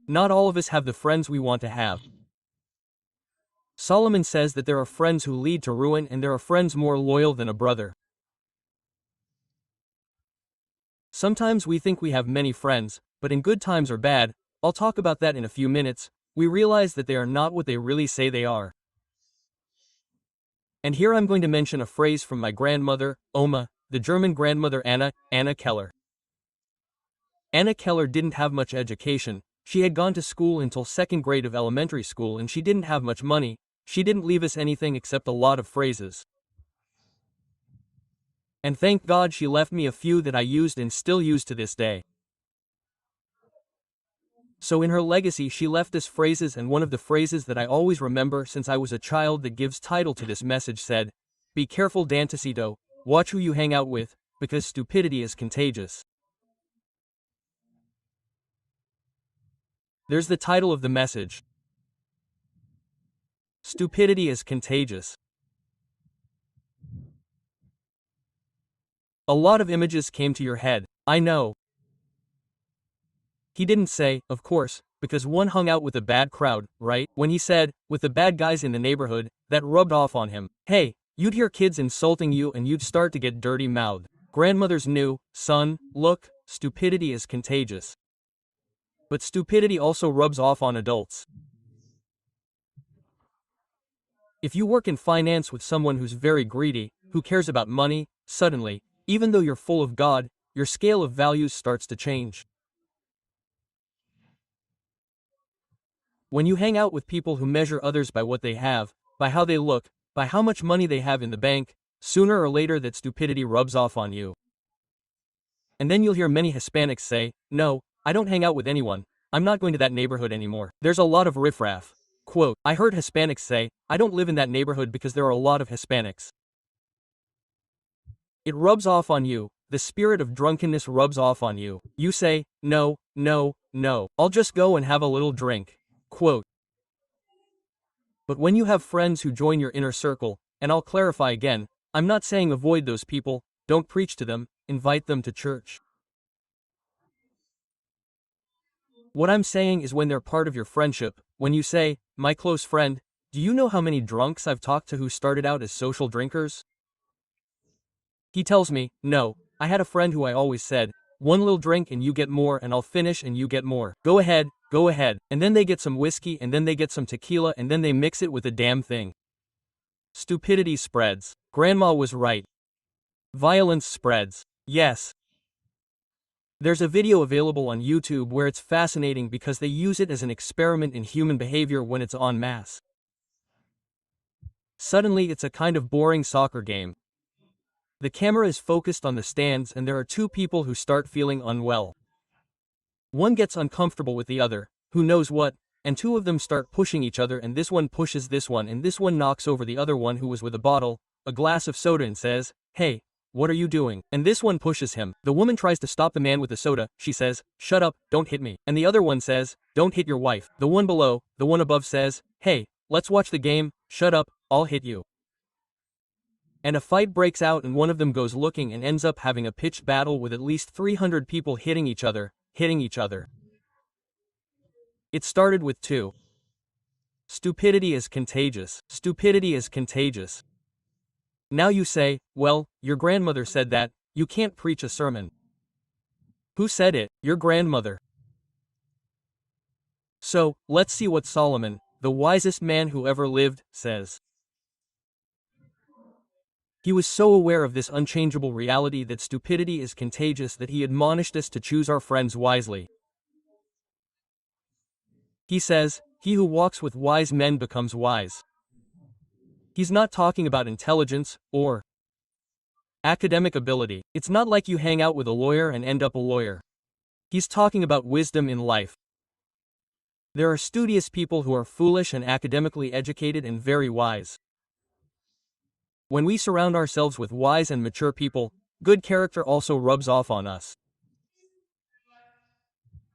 Not all of us have the friends we want to have. Solomon says that there are friends who lead to ruin and there are friends more loyal than a brother. Sometimes we think we have many friends, but in good times or bad, I'll talk about that in a few minutes, we realize that they are not what they really say they are. And here I'm going to mention a phrase from my grandmother, Oma, the German grandmother Anna Keller. Anna Keller didn't have much education, she had gone to school until second grade of elementary school and she didn't have much money, she didn't leave us anything except a lot of phrases. And thank God she left me a few that I used and still use to this day. So in her legacy she left us phrases, and one of the phrases that I always remember since I was a child that gives title to this message said, "Be careful Dantecito, watch who you hang out with, because stupidity is contagious." There's the title of the message. Stupidity is contagious. A lot of images came to your head, I know. He didn't say, of course, because one hung out with a bad crowd, right? When he said, with the bad guys in the neighborhood, that rubbed off on him. Hey, you'd hear kids insulting you and you'd start to get dirty-mouthed. Grandmothers knew, son, look, stupidity is contagious. But stupidity also rubs off on adults. If you work in finance with someone who's very greedy, who cares about money, suddenly, even though you're full of God, your scale of values starts to change. When you hang out with people who measure others by what they have, by how they look, by how much money they have in the bank, sooner or later that stupidity rubs off on you. And then you'll hear many Hispanics say, no, I don't hang out with anyone, I'm not going to that neighborhood anymore. There's a lot of riffraff. Quote, I heard Hispanics say, I don't live in that neighborhood because there are a lot of Hispanics. It rubs off on you, the spirit of drunkenness rubs off on you. You say, no, no, no, I'll just go and have a little drink. Quote. But when you have friends who join your inner circle, and I'll clarify again, I'm not saying avoid those people, don't preach to them, invite them to church. What I'm saying is when they're part of your friendship, when you say, my close friend, do you know how many drunks I've talked to who started out as social drinkers? He tells me, no, I had a friend who I always said, one little drink and you get more and I'll finish and you get more. Go ahead, and then they get some whiskey and then they get some tequila and then they mix it with a damn thing. Stupidity spreads. Grandma was right. Violence spreads. Yes. There's a video available on YouTube where it's fascinating because they use it as an experiment in human behavior when it's en masse. Suddenly it's a kind of boring soccer game. The camera is focused on the stands and there are two people who start feeling unwell. One gets uncomfortable with the other, who knows what, and two of them start pushing each other and this one pushes this one and this one knocks over the other one who was with a bottle, a glass of soda and says, hey, what are you doing? And this one pushes him. The woman tries to stop the man with the soda, she says, shut up, don't hit me. And the other one says, don't hit your wife. The one below, the one above says, hey, let's watch the game, shut up, I'll hit you. And a fight breaks out and one of them goes looking and ends up having a pitched battle with at least 300 people hitting each other. It started with two. Stupidity is contagious. Stupidity is contagious. Now you say, well, your grandmother said that, you can't preach a sermon. Who said it? Your grandmother. So, let's see what Solomon, the wisest man who ever lived, says. He was so aware of this unchangeable reality that stupidity is contagious that he admonished us to choose our friends wisely. He says, he who walks with wise men becomes wise. He's not talking about intelligence, or academic ability. It's not like you hang out with a lawyer and end up a lawyer. He's talking about wisdom in life. There are studious people who are foolish and academically educated and very wise. When we surround ourselves with wise and mature people, good character also rubs off on us.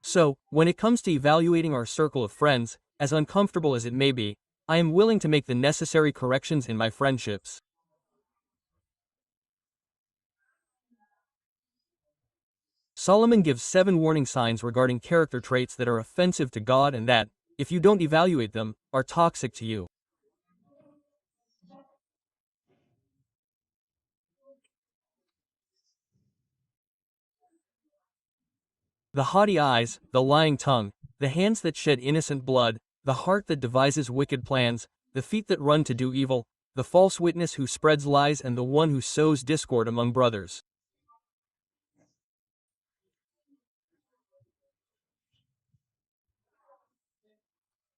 So, when it comes to evaluating our circle of friends, as uncomfortable as it may be, I am willing to make the necessary corrections in my friendships. Solomon gives 7 warning signs regarding character traits that are offensive to God and that, if you don't evaluate them, are toxic to you. The haughty eyes, the lying tongue, the hands that shed innocent blood, the heart that devises wicked plans, the feet that run to do evil, the false witness who spreads lies, and the one who sows discord among brothers.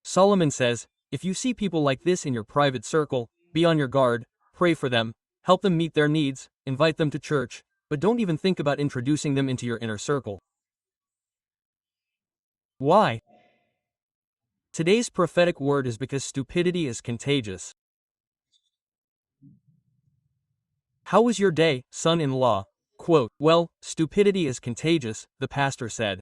Solomon says, if you see people like this in your private circle, be on your guard, pray for them, help them meet their needs, invite them to church, but don't even think about introducing them into your inner circle. Why? Today's prophetic word is because stupidity is contagious. How was your day, son-in-law? Quote, well, stupidity is contagious, the pastor said.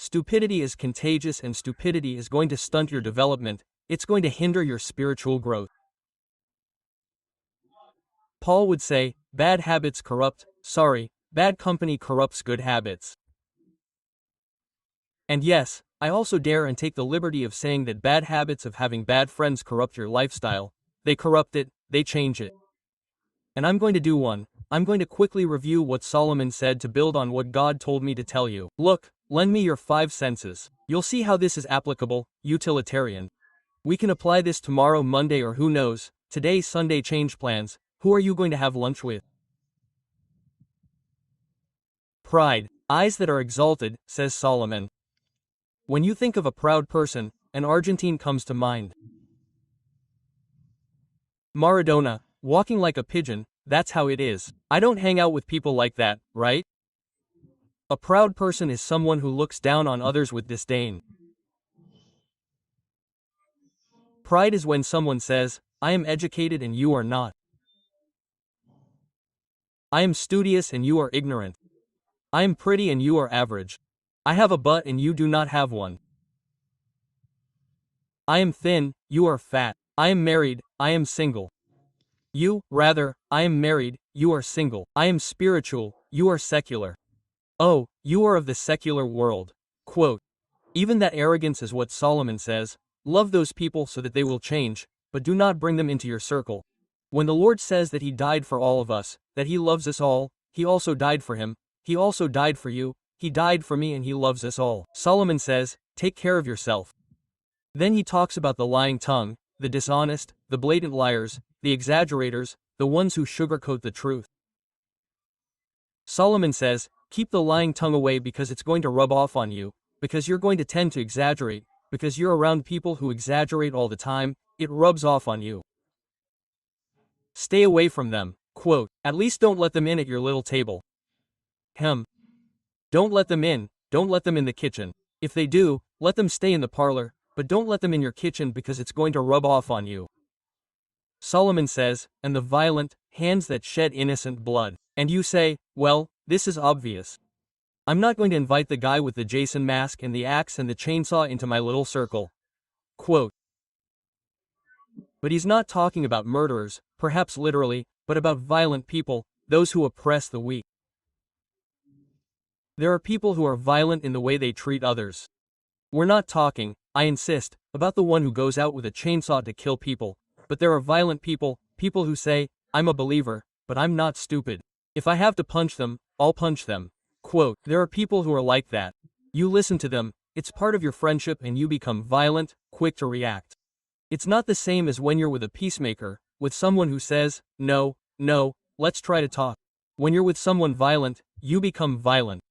Stupidity is contagious, and stupidity is going to stunt your development. It's going to hinder your spiritual growth. Paul would say, bad habits corrupt, bad company corrupts good habits. And yes, I also dare and take the liberty of saying that bad habits of having bad friends corrupt your lifestyle. They corrupt it, they change it. And I'm going to do one. I'm going to quickly review what Solomon said to build on what God told me to tell you. Look, lend me your 5 senses. You'll see how this is applicable, utilitarian. We can apply this tomorrow, Monday, or who knows, today, Sunday. Change plans. Who are you going to have lunch with? Pride. Eyes that are exalted, says Solomon. When you think of a proud person, an Argentine comes to mind. Maradona, walking like a pigeon, that's how it is. I don't hang out with people like that, right? A proud person is someone who looks down on others with disdain. Pride is when someone says, I am educated and you are not. I am studious and you are ignorant. I am pretty and you are average. I have a butt and you do not have one. I am thin, you are fat. I am married, I am single. I am married, you are single. I am spiritual, you are secular. Oh, you are of the secular world. Quote, even that arrogance is what Solomon says. Love those people so that they will change, but do not bring them into your circle. When the Lord says that He died for all of us, that He loves us all, He also died for him, He also died for you, He died for me, and He loves us all. Solomon says, take care of yourself. Then he talks about the lying tongue, the dishonest, the blatant liars, the exaggerators, the ones who sugarcoat the truth. Solomon says, keep the lying tongue away because it's going to rub off on you, because you're going to tend to exaggerate, because you're around people who exaggerate all the time, it rubs off on you. Stay away from them. Quote, at least don't let them in at your little table. Don't let them in, don't let them in the kitchen. If they do, let them stay in the parlor, but don't let them in your kitchen because it's going to rub off on you. Solomon says, and the violent, hands that shed innocent blood. And you say, well, this is obvious. I'm not going to invite the guy with the Jason mask and the axe and the chainsaw into my little circle. Quote, but he's not talking about murderers, perhaps literally, but about violent people, those who oppress the weak. There are people who are violent in the way they treat others. We're not talking, I insist, about the one who goes out with a chainsaw to kill people, but there are violent people, people who say, I'm a believer, but I'm not stupid. If I have to punch them, I'll punch them. Quote, there are people who are like that. You listen to them, it's part of your friendship, and you become violent, quick to react. It's not the same as when you're with a peacemaker, with someone who says, no, let's try to talk. When you're with someone violent, you become violent.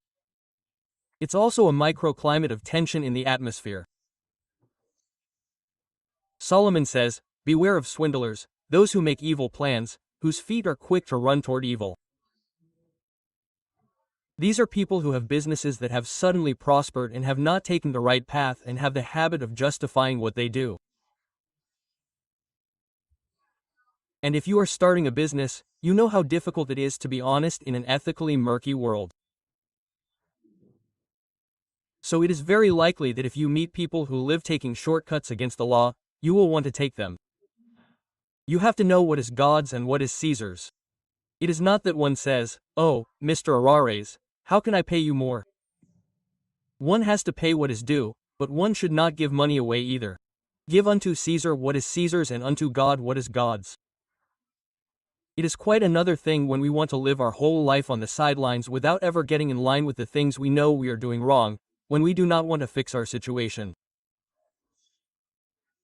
It's also a microclimate of tension in the atmosphere. Solomon says, beware of swindlers, those who make evil plans, whose feet are quick to run toward evil. These are people who have businesses that have suddenly prospered and have not taken the right path and have the habit of justifying what they do. And if you are starting a business, you know how difficult it is to be honest in an ethically murky world. So it is very likely that if you meet people who live taking shortcuts against the law, you will want to take them. You have to know what is God's and what is Caesar's. It is not that one says, "Oh, Mr. Arares, how can I pay you more?" One has to pay what is due, but one should not give money away either. Give unto Caesar what is Caesar's and unto God what is God's. It is quite another thing when we want to live our whole life on the sidelines without ever getting in line with the things we know we are doing wrong, when we do not want to fix our situation.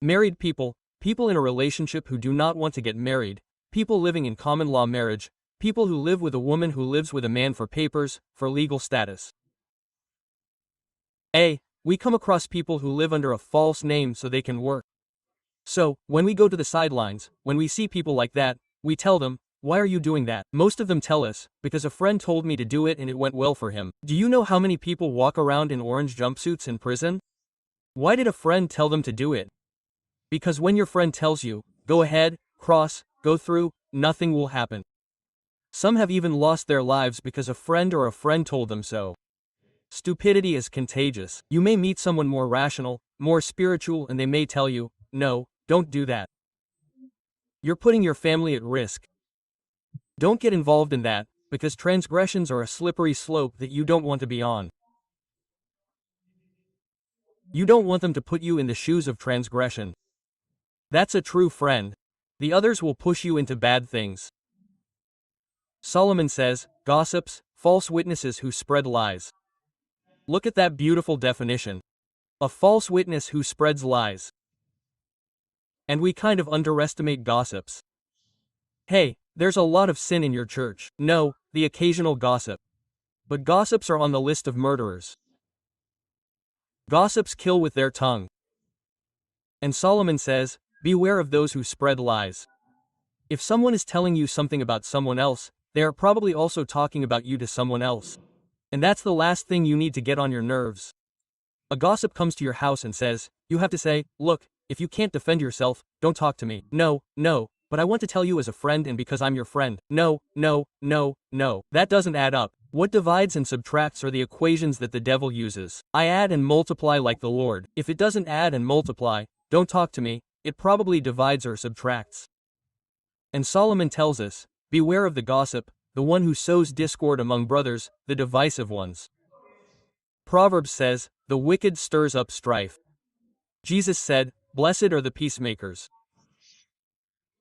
Married people, people in a relationship who do not want to get married, people living in common law marriage, people who live with a woman who lives with a man for papers, for legal status. We come across people who live under a false name so they can work. So, when we go to the sidelines, when we see people like that, we tell them, "Why are you doing that?" Most of them tell us, "Because a friend told me to do it and it went well for him." Do you know how many people walk around in orange jumpsuits in prison? Why did a friend tell them to do it? Because when your friend tells you, "Go ahead, cross, go through," nothing will happen. Some have even lost their lives because a friend or a friend told them so. Stupidity is contagious. You may meet someone more rational, more spiritual, and they may tell you, "No, don't do that. You're putting your family at risk. Don't get involved in that, because transgressions are a slippery slope that you don't want to be on." You don't want them to put you in the shoes of transgression. That's a true friend. The others will push you into bad things. Solomon says, gossips, false witnesses who spread lies. Look at that beautiful definition. A false witness who spreads lies. And we kind of underestimate gossips. Hey, there's a lot of sin in your church. No, the occasional gossip. But gossips are on the list of murderers. Gossips kill with their tongue. And Solomon says, beware of those who spread lies. If someone is telling you something about someone else, they are probably also talking about you to someone else. And that's the last thing you need to get on your nerves. A gossip comes to your house and says, you have to say, "Look, if you can't defend yourself, don't talk to me." No, but I want to tell you as a friend and because I'm your friend. No. That doesn't add up. What divides and subtracts are the equations that the devil uses. I add and multiply like the Lord. If it doesn't add and multiply, don't talk to me. It probably divides or subtracts. And Solomon tells us, beware of the gossip, the one who sows discord among brothers, the divisive ones. Proverbs says, the wicked stirs up strife. Jesus said, blessed are the peacemakers.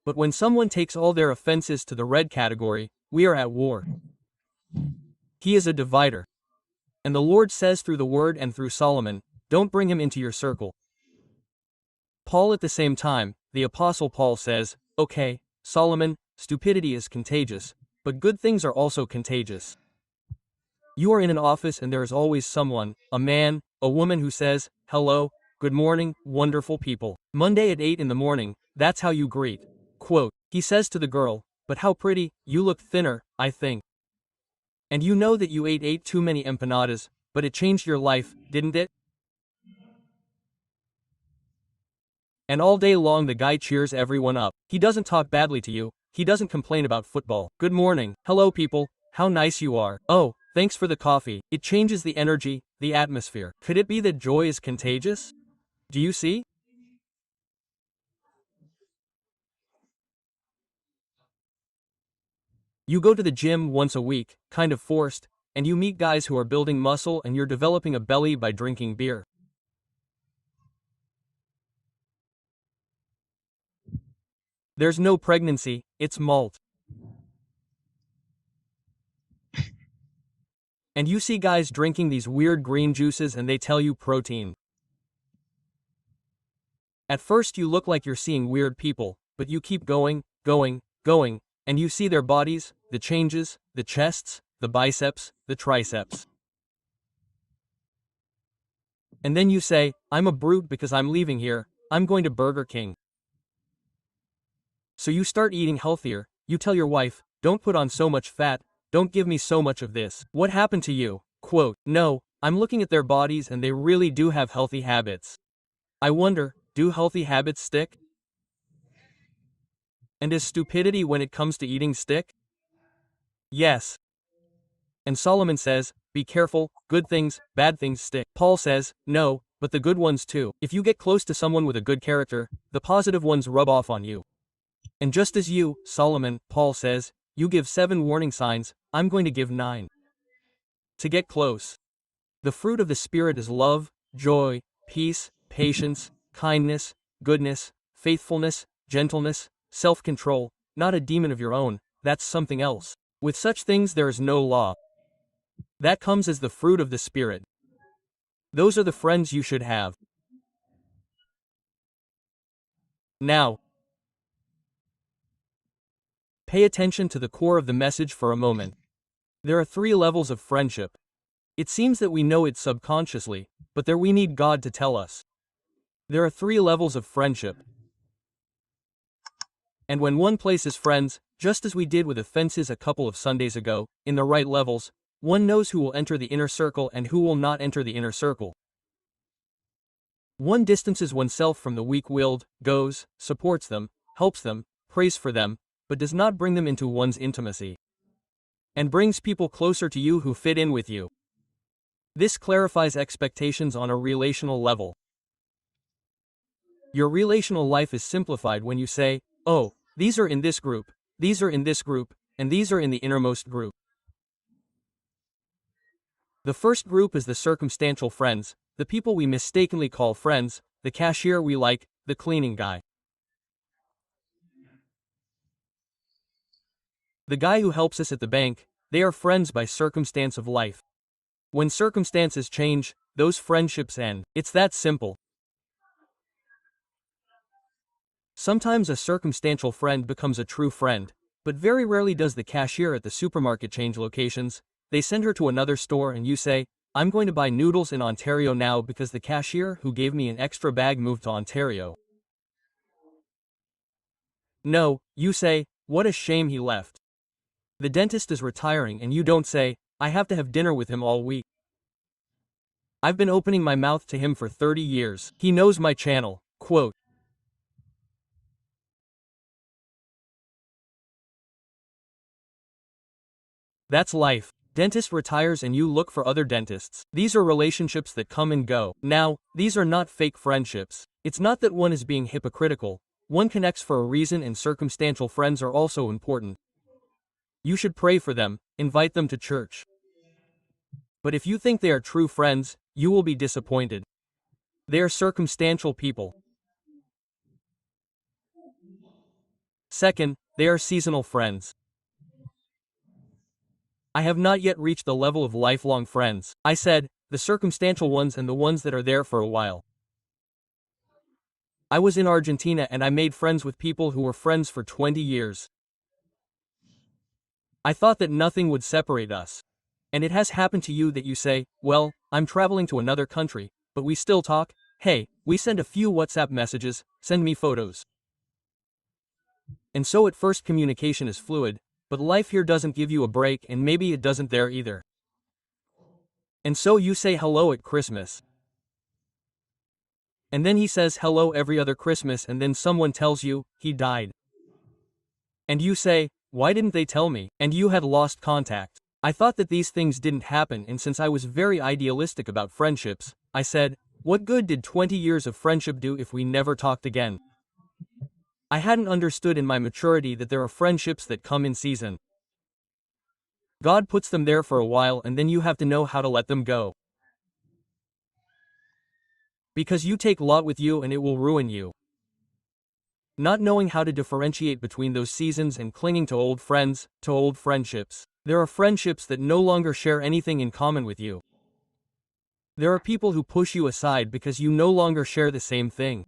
But when someone takes all their offenses to the red category, we are at war. He is a divider. And the Lord says through the word and through Solomon, don't bring him into your circle. Paul at the same time, the Apostle Paul says, okay, Solomon, stupidity is contagious, but good things are also contagious. You are in an office and there is always someone, a man, a woman who says, hello, good morning, wonderful people. Monday at 8 in the morning, that's how you greet. Quote, he says to the girl, but how pretty, you look thinner, I think. And you know that you ate too many empanadas, but it changed your life, didn't it? And all day long the guy cheers everyone up. He doesn't talk badly to you. He doesn't complain about football. Good morning. Hello people. How nice you are. Oh, thanks for the coffee. It changes the energy, the atmosphere. Could it be that joy is contagious? Do you see? You go to the gym once a week, kind of forced, and you meet guys who are building muscle and you're developing a belly by drinking beer. There's no pregnancy, it's malt. And you see guys drinking these weird green juices and they tell you protein. At first you look like you're seeing weird people, but you keep going, and you see their bodies, the changes, the chests, the biceps, the triceps. And then you say, I'm a brute because I'm leaving here, I'm going to Burger King. So you start eating healthier, you tell your wife, don't put on so much fat, don't give me so much of this. What happened to you? Quote, no, I'm looking at their bodies and they really do have healthy habits. I wonder, do healthy habits stick? And is stupidity when it comes to eating stick? Yes. And Solomon says, be careful, good things, bad things stick. Paul says, no, but the good ones too. If you get close to someone with a good character, the positive ones rub off on you. And just as you, Solomon, Paul says, you give 7 warning signs, I'm going to give 9. To get close. The fruit of the Spirit is love, joy, peace, patience, kindness, goodness, faithfulness, gentleness, self-control, not a demon of your own, that's something else. With such things there is no law. That comes as the fruit of the Spirit. Those are the friends you should have. Now, pay attention to the core of the message for a moment. There are 3 levels of friendship. It seems that we know it subconsciously, but there we need God to tell us. There are 3 levels of friendship. And when one places friends, just as we did with offenses a couple of Sundays ago, in the right levels, one knows who will enter the inner circle and who will not enter the inner circle. One distances oneself from the weak-willed, goes, supports them, helps them, prays for them, but does not bring them into one's intimacy. And brings people closer to you who fit in with you. This clarifies expectations on a relational level. Your relational life is simplified when you say, oh, these are in this group, these are in this group, and these are in the innermost group. The first group is the circumstantial friends, the people we mistakenly call friends, the cashier we like, the cleaning guy. The guy who helps us at the bank, they are friends by circumstance of life. When circumstances change, those friendships end. It's that simple. Sometimes a circumstantial friend becomes a true friend, but very rarely does the cashier at the supermarket change locations. They send her to another store and you say, I'm going to buy noodles in Ontario now because the cashier who gave me an extra bag moved to Ontario. No, you say, what a shame he left. The dentist is retiring and you don't say, I have to have dinner with him all week. I've been opening my mouth to him for 30 years. He knows my channel. Quote. That's life. Dentist retires and you look for other dentists. These are relationships that come and go. Now, these are not fake friendships. It's not that one is being hypocritical. One connects for a reason and circumstantial friends are also important. You should pray for them, invite them to church. But if you think they are true friends, you will be disappointed. They are circumstantial people. Second, they are seasonal friends. I have not yet reached the level of lifelong friends. I said, the circumstantial ones and the ones that are there for a while. I was in Argentina and I made friends with people who were friends for 20 years. I thought that nothing would separate us. And it has happened to you that you say, well, I'm traveling to another country, but we still talk. Hey, we send a few WhatsApp messages, send me photos. And so at first communication is fluid, but life here doesn't give you a break and maybe it doesn't there either. And so you say hello at Christmas. And then he says hello every other Christmas and then someone tells you, he died. And you say, why didn't they tell me? And you had lost contact. I thought that these things didn't happen and since I was very idealistic about friendships, I said, what good did 20 years of friendship do if we never talked again? I hadn't understood in my maturity that there are friendships that come in season. God puts them there for a while and then you have to know how to let them go. Because you take Lot with you and it will ruin you. Not knowing how to differentiate between those seasons and clinging to old friends, to old friendships. There are friendships that no longer share anything in common with you. There are people who push you aside because you no longer share the same thing.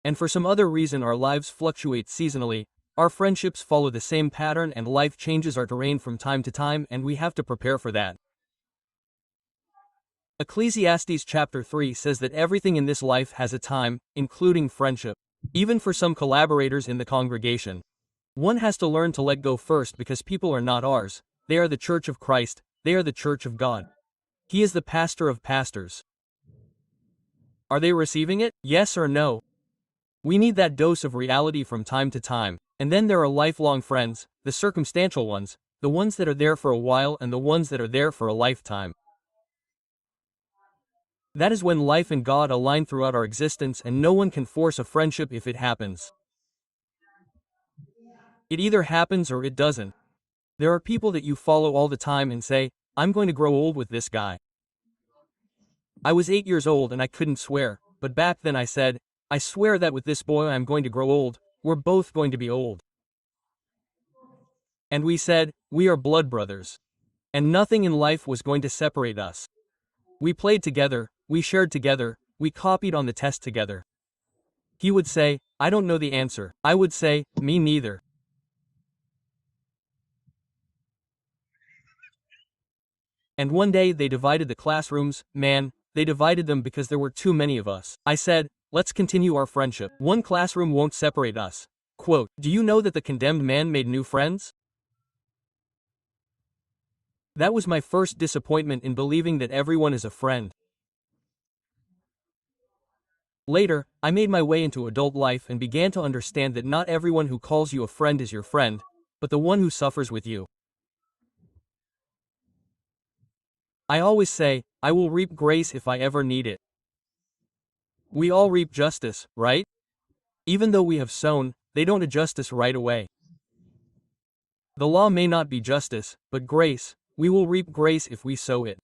And for some other reason our lives fluctuate seasonally, our friendships follow the same pattern and life changes our terrain from time to time and we have to prepare for that. Ecclesiastes chapter 3 says that everything in this life has a time, including friendship. Even for some collaborators in the congregation. One has to learn to let go first because people are not ours, they are the church of Christ, they are the church of God. He is the pastor of pastors. Are they receiving it? Yes or no? We need that dose of reality from time to time. And then there are lifelong friends, the circumstantial ones, the ones that are there for a while and the ones that are there for a lifetime. That is when life and God align throughout our existence and no one can force a friendship if it happens. It either happens or it doesn't. There are people that you follow all the time and say, I'm going to grow old with this guy. I was 8 years old and I couldn't swear, but back then I said, I swear that with this boy I'm going to grow old, we're both going to be old. And we said, we are blood brothers. And nothing in life was going to separate us. We played together, we shared together, we copied on the test together. He would say, I don't know the answer. I would say, me neither. And one day they divided the classrooms, man, they divided them because there were too many of us. I said, let's continue our friendship. One classroom won't separate us. Quote, do you know that the condemned man made new friends? That was my first disappointment in believing that everyone is a friend. Later, I made my way into adult life and began to understand that not everyone who calls you a friend is your friend, but the one who suffers with you. I always say, I will reap grace if I ever need it. We all reap justice, right? Even though we have sown, they don't adjust us right away. The law may not be justice, but grace. We will reap grace if we sow it.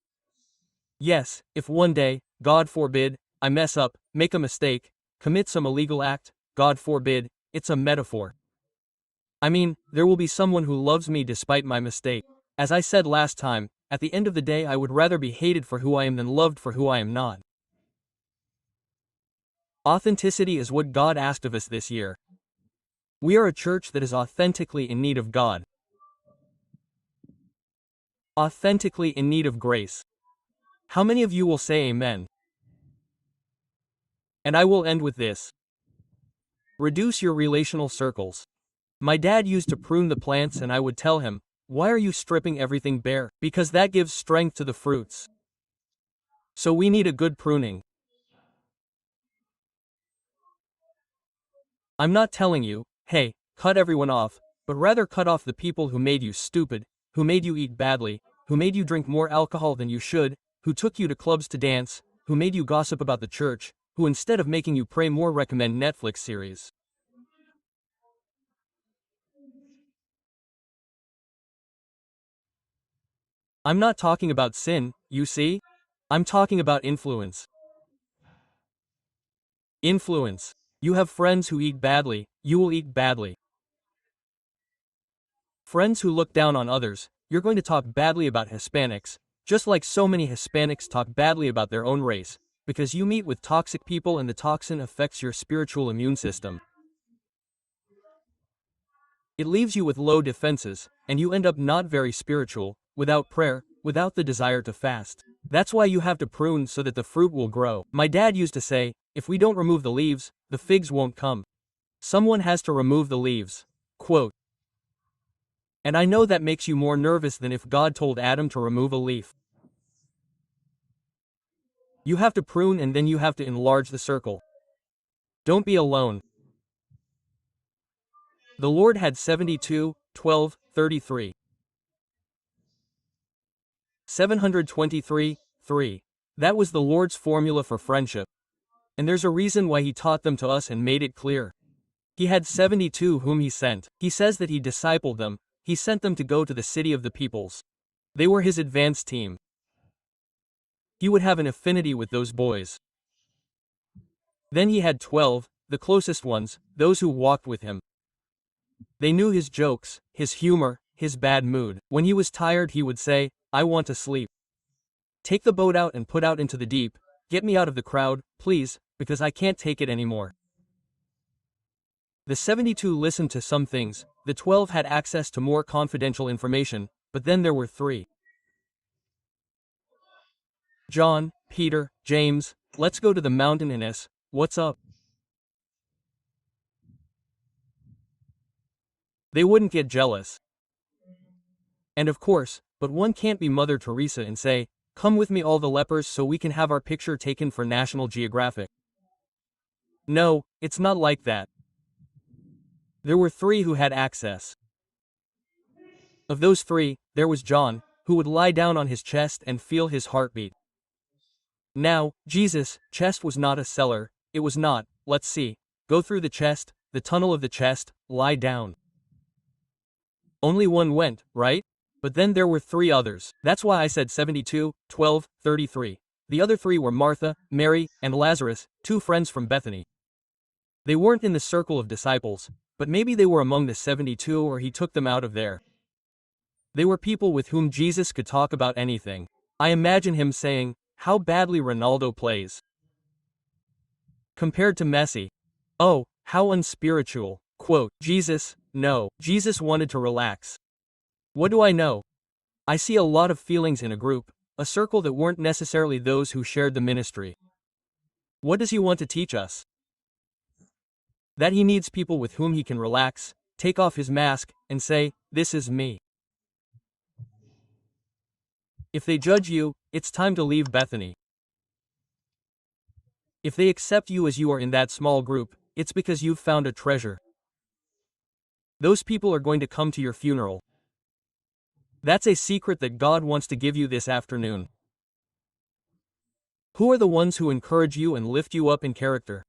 Yes, if one day, God forbid, I mess up, make a mistake, commit some illegal act, God forbid, it's a metaphor. I mean, there will be someone who loves me despite my mistake. As I said last time, at the end of the day I would rather be hated for who I am than loved for who I am not. Authenticity is what God asked of us this year. We are a church that is authentically in need of God. Authentically in need of grace. How many of you will say amen? And I will end with this. Reduce your relational circles. My dad used to prune the plants and I would tell him, why are you stripping everything bare? Because that gives strength to the fruits. So we need a good pruning. I'm not telling you, hey, cut everyone off, but rather cut off the people who made you stupid, who made you eat badly, who made you drink more alcohol than you should, who took you to clubs to dance, who made you gossip about the church, who instead of making you pray more recommend Netflix series. I'm not talking about sin, you see? I'm talking about influence. Influence. You have friends who eat badly, you will eat badly. Friends who look down on others, you're going to talk badly about Hispanics, just like so many Hispanics talk badly about their own race, because you meet with toxic people and the toxin affects your spiritual immune system. It leaves you with low defenses, and you end up not very spiritual, without prayer, without the desire to fast. That's why you have to prune so that the fruit will grow. My dad used to say, if we don't remove the leaves, the figs won't come. Someone has to remove the leaves. Quote. And I know that makes you more nervous than if God told Adam to remove a leaf. You have to prune and then you have to enlarge the circle. Don't be alone. The Lord had 72, 12, 33. 723, 3. That was the Lord's formula for friendship. And there's a reason why he taught them to us and made it clear. He had 72 whom he sent. He says that he discipled them. He sent them to go to the city of the peoples. They were his advance team. He would have an affinity with those boys. Then he had 12, the closest ones, those who walked with him. They knew his jokes, his humor, his bad mood. When he was tired he would say, I want to sleep. Take the boat out and put out into the deep. Get me out of the crowd, please, because I can't take it anymore. The 72 listened to some things, the 12 had access to more confidential information, but then there were 3. John, Peter, James, let's go to the mountain and what's up? They wouldn't get jealous. And of course, but one can't be Mother Teresa and say, come with me all the lepers so we can have our picture taken for National Geographic. No, it's not like that. There were 3 who had access. Of those 3, there was John, who would lie down on his chest and feel his heartbeat. Now, Jesus' chest was not a cellar, it was not, let's see, go through the chest, the tunnel of the chest, lie down. Only one went, right? But then there were 3 others. That's why I said 72, 12, 33. The other 3 were Martha, Mary, and Lazarus, 2 friends from Bethany. They weren't in the circle of disciples, but maybe they were among the 72 or he took them out of there. They were people with whom Jesus could talk about anything. I imagine him saying, "How badly Ronaldo plays compared to Messi. Oh, how unspiritual." Quote, Jesus, no. Jesus wanted to relax. What do I know? I see a lot of feelings in a group, a circle that weren't necessarily those who shared the ministry. What does he want to teach us? That he needs people with whom he can relax, take off his mask, and say, "This is me." If they judge you, it's time to leave Bethany. If they accept you as you are in that small group, it's because you've found a treasure. Those people are going to come to your funeral. That's a secret that God wants to give you this afternoon. Who are the ones who encourage you and lift you up in character?